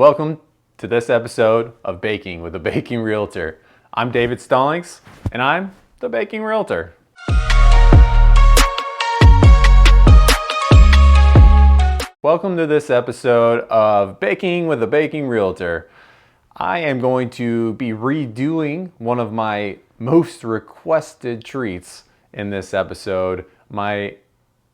Welcome to this episode of Baking with the Baking Realtor. I'm David Stallings, and I'm the Baking Realtor. Welcome to this episode of Baking with the Baking Realtor. I am going to be redoing one of my most requested treats in this episode, my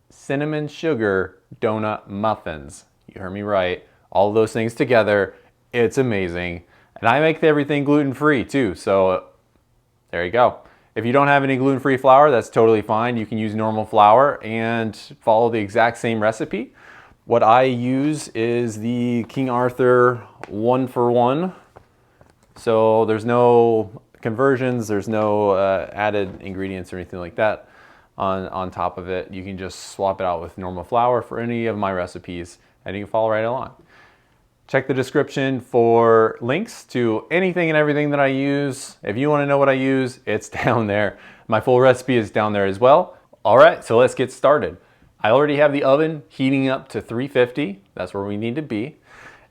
cinnamon sugar donut muffins. You heard me right. All those things together, it's amazing. And I make everything gluten-free too, so there you go. If you don't have any gluten-free flour, that's totally fine. You can use normal flour and follow the exact same recipe. What I use is the King Arthur 1-for-1. So there's no conversions, there's no added ingredients or anything like that on top of it. You can just swap it out with normal flour for any of my recipes and you can follow right along. Check the description for links to anything and everything that I use. If you want to know what I use, it's down there. My full recipe is down there as well. All right, so let's get started. I already have the oven heating up to 350. That's where we need to be.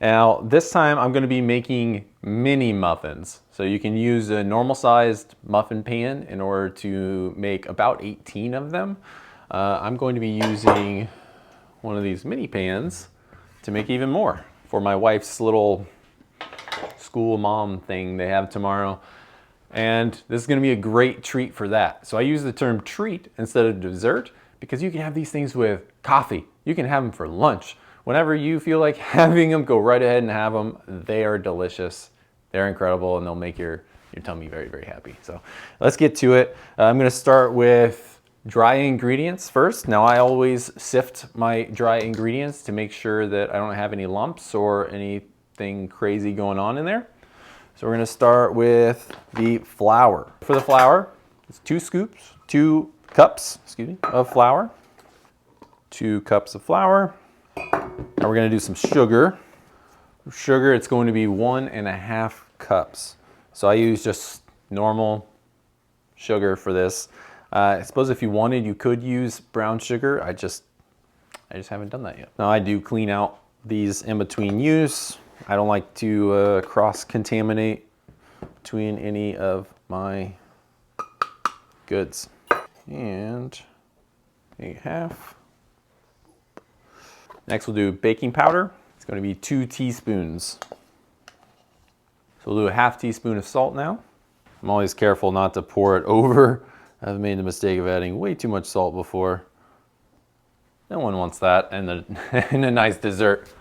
Now, this time I'm going to be making mini muffins. So you can use a normal sized muffin pan in order to make about 18 of them. I'm going to be using one of these mini pans to make even more for my wife's little school mom thing they have tomorrow. And this is going to be a great treat for that. So I use the term treat instead of dessert because you can have these things with coffee. You can have them for lunch. Whenever you feel like having them, go right ahead and have them. They are delicious. They're incredible and they'll make your tummy very, very happy. So let's get to it. I'm going to start with dry ingredients first. Now I always sift my dry ingredients to make sure that I don't have any lumps or anything crazy going on in there. So we're going to start with the flour. For the flour, it's 2 cups of flour. 2 cups of flour. Now we're going to do some sugar. Sugar, it's going to be 1.5 cups. So I use just normal sugar for this. I suppose if you wanted, you could use brown sugar. I just haven't done that yet. Now I do clean out these in between use. I don't like to cross-contaminate between any of my goods. And a half. Next we'll do baking powder. It's going to be 2 teaspoons. So we'll do a ½ teaspoon of salt now. I'm always careful not to pour it over. I've made the mistake of adding way too much salt before. No one wants that in a nice dessert.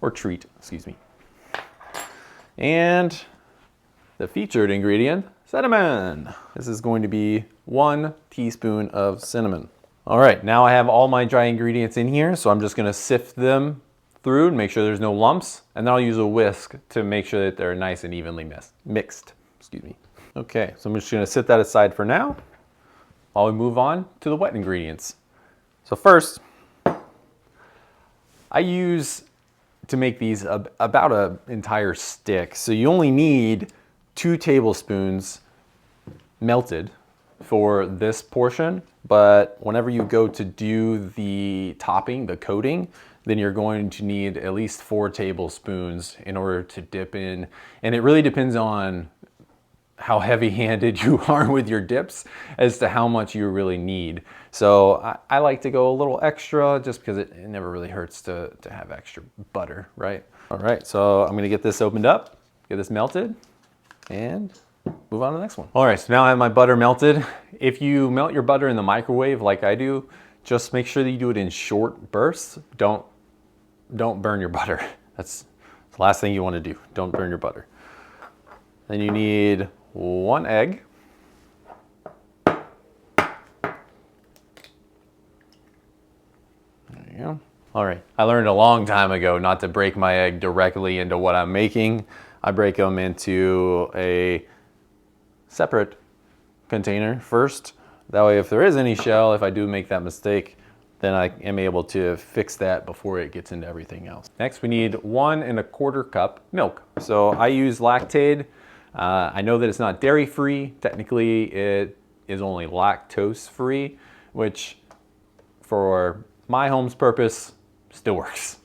Or treat, excuse me. And the featured ingredient, cinnamon. This is going to be 1 teaspoon of cinnamon. All right, now I have all my dry ingredients in here, so I'm just gonna sift them through and make sure there's no lumps, and then I'll use a whisk to make sure that they're nice and evenly mixed. Excuse me. Okay, so I'm just gonna set that aside for now while we move on to the wet ingredients. So first, I use to make these about an entire stick. So you only need 2 tablespoons melted for this portion, but whenever you go to do the topping, the coating, then you're going to need at least 4 tablespoons in order to dip in. And it really depends on how heavy-handed you are with your dips as to how much you really need. So I like to go a little extra just because it never really hurts to have extra butter, right? All right, so I'm gonna get this opened up, get this melted, and move on to the next one. All right, so now I have my butter melted. If you melt your butter in the microwave like I do, just make sure that you do it in short bursts. Don't burn your butter. That's the last thing you want to do. Don't burn your butter. Then you need 1 egg. There you go. All right, I learned a long time ago not to break my egg directly into what I'm making. I break them into a separate container first. That way, if there is any shell, if I do make that mistake, then I am able to fix that before it gets into everything else. Next, we need 1¼ cup milk. So I use Lactaid. I know that it's not dairy-free. Technically, it is only lactose-free, which for my home's purpose still works.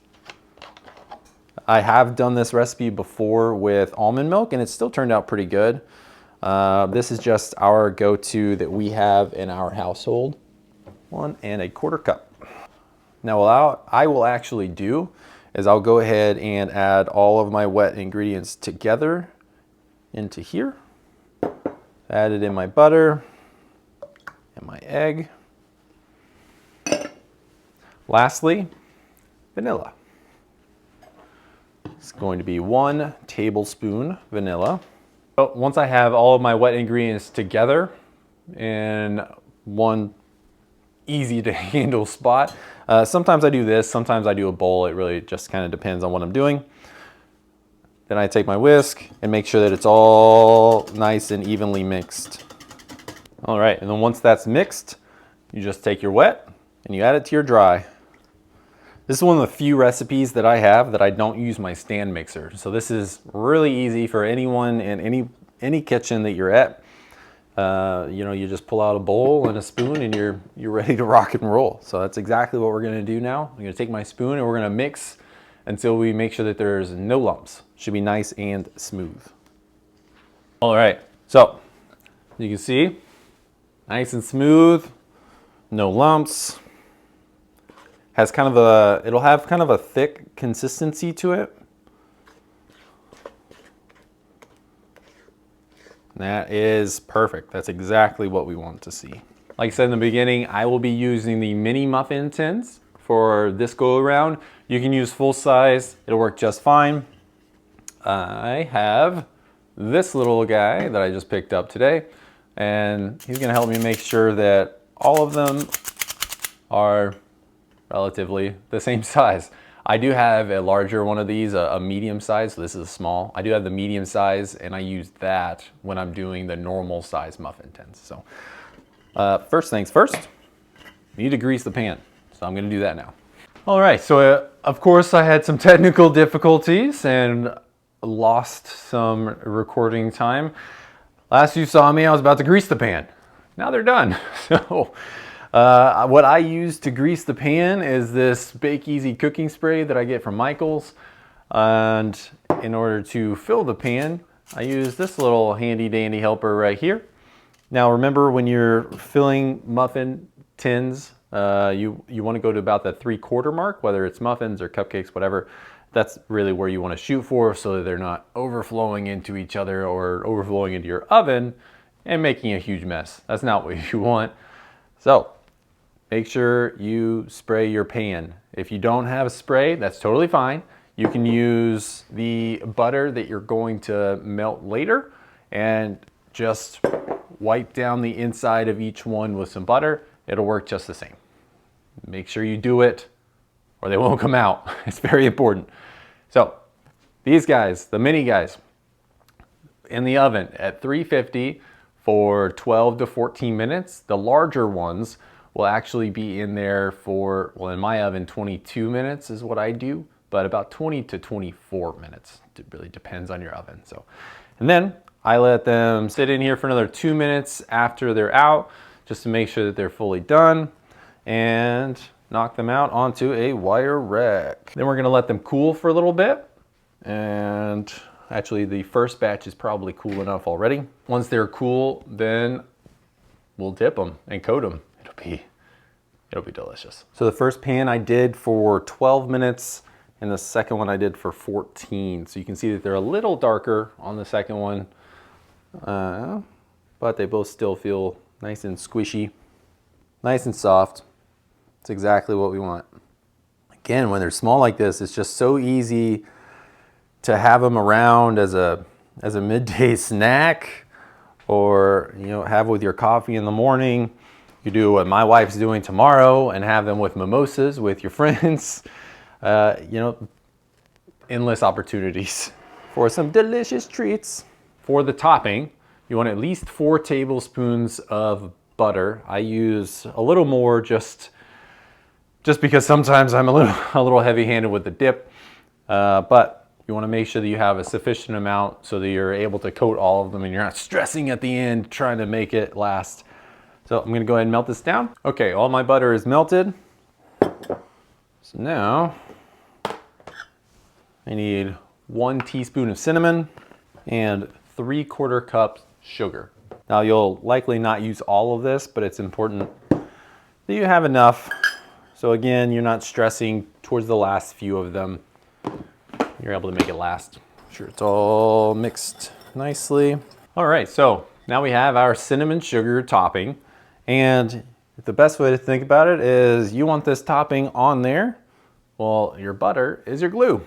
I have done this recipe before with almond milk and it still turned out pretty good. This is just our go-to that we have in our household. 1 1/4 cup. Now what I will actually do is I'll go ahead and add all of my wet ingredients together into here. Added in my butter and my egg. Lastly, vanilla. It's going to be 1 tablespoon vanilla. So once I have all of my wet ingredients together in one easy to handle spot, sometimes I do this, sometimes I do a bowl. It really just kind of depends on what I'm doing. Then I take my whisk and make sure that it's all nice and evenly mixed. All right, and then once that's mixed, you just take your wet and you add it to your dry. This is one of the few recipes that I have that I don't use my stand mixer. So this is really easy for anyone in any kitchen that you're at. You know, you just pull out a bowl and a spoon and you're ready to rock and roll. So that's exactly what we're gonna do now. I'm gonna take my spoon and we're gonna mix until we make sure that there's no lumps. Should be nice and smooth. All right, so you can see, nice and smooth, no lumps. Has kind of a, it'll have kind of a thick consistency to it. That is perfect. That's exactly what we want to see. Like I said in the beginning, I will be using the mini muffin tins for this go around. You can use full size, it'll work just fine. I have this little guy that I just picked up today, and he's gonna help me make sure that all of them are relatively the same size. I do have a larger one of these, a medium size, so this is a small. I do have the medium size and I use that when I'm doing the normal size muffin tins. So first things first, you need to grease the pan. So I'm gonna do that now. All right, so of course I had some technical difficulties and lost some recording time. Last you saw me, I was about to grease the pan. Now they're done. So what I use to grease the pan is this Bake Easy cooking spray that I get from Michael's. And in order to fill the pan, I use this little handy dandy helper right here. Now remember, when you're filling muffin tins, you want to go to about the 3/4 mark, whether it's muffins or cupcakes, whatever. That's really where you want to shoot for, so that they're not overflowing into each other or overflowing into your oven and making a huge mess. That's not what you want. So make sure you spray your pan. If you don't have a spray, that's totally fine. You can use the butter that you're going to melt later and just wipe down the inside of each one with some butter. It'll work just the same. Make sure you do it or they won't come out. It's very important. So these guys, the mini guys, in the oven at 350 for 12 to 14 minutes. The larger ones will actually be in there for, well, in my oven, 22 minutes is what I do, but about 20 to 24 minutes. It really depends on your oven. So, and then I let them sit in here for another 2 minutes after they're out, just to make sure that they're fully done, and knock them out onto a wire rack. Then we're gonna let them cool for a little bit. And actually the first batch is probably cool enough already. Once they're cool, then we'll dip them and coat them. It'll be delicious. So the first pan I did for 12 minutes and the second one I did for 14. So you can see that they're a little darker on the second one, but they both still feel nice and squishy, nice and soft. It's exactly what we want. Again, when they're small like this, it's just so easy to have them around as a midday snack, or have with your coffee in the morning. You do what my wife's doing tomorrow and have them with mimosas with your friends. Endless opportunities for some delicious treats. For the topping, you want at least 4 tablespoons of butter. I use a little more just because sometimes I'm a little heavy-handed with the dip, but you want to make sure that you have a sufficient amount so that you're able to coat all of them and you're not stressing at the end trying to make it last. So I'm gonna go ahead and melt this down. Okay, all my butter is melted. So now, I need 1 teaspoon of cinnamon and 3/4 cups sugar. Now you'll likely not use all of this, but it's important that you have enough. So again, you're not stressing towards the last few of them. You're able to make it last. Make sure it's all mixed nicely. All right, so now we have our cinnamon sugar topping. And the best way to think about it is you want this topping on there. Well, your butter is your glue.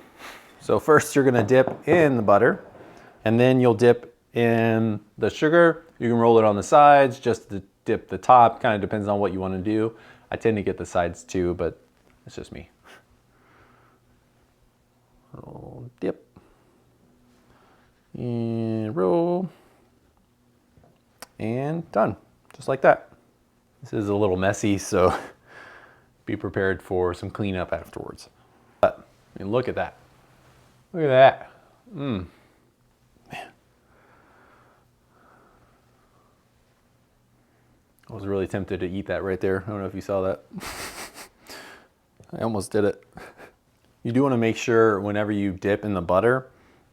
So first you're gonna dip in the butter, and then you'll dip in the sugar. You can roll it on the sides just to dip the top. Kind of depends on what you want to do. I tend to get the sides too, but it's just me. Roll, dip, and roll, and done, just like that. This is a little messy, so be prepared for some cleanup afterwards. But I mean, look at that. Look at that. Man. I was really tempted to eat that right there. I don't know if you saw that. I almost did it. You do want to make sure whenever you dip in the butter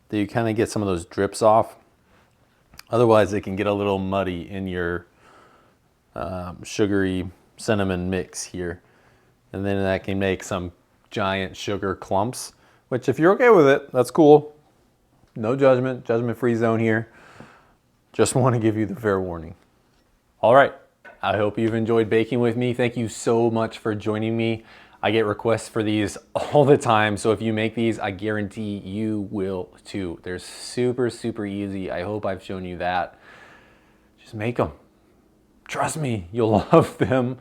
that you kind of get some of those drips off. Otherwise it can get a little muddy in your sugary cinnamon mix here. And then that can make some giant sugar clumps, which if you're okay with it, that's cool. No judgment, judgment-free zone here. Just want to give you the fair warning. All right, I hope you've enjoyed baking with me. Thank you so much for joining me. I get requests for these all the time, so if you make these, I guarantee you will too. They're super, super easy. I hope I've shown you that. Just make them. Trust me, you'll love them.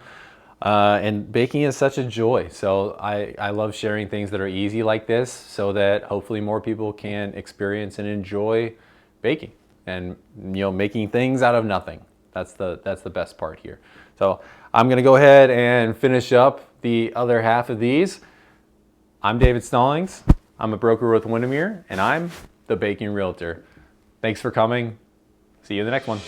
And baking is such a joy. So I love sharing things that are easy like this so that hopefully more people can experience and enjoy baking and, you know, making things out of nothing. That's the best part here. So I'm gonna go ahead and finish up the other half of these. I'm David Stallings. I'm a broker with Windermere, and I'm the Baking Realtor. Thanks for coming. See you in the next one.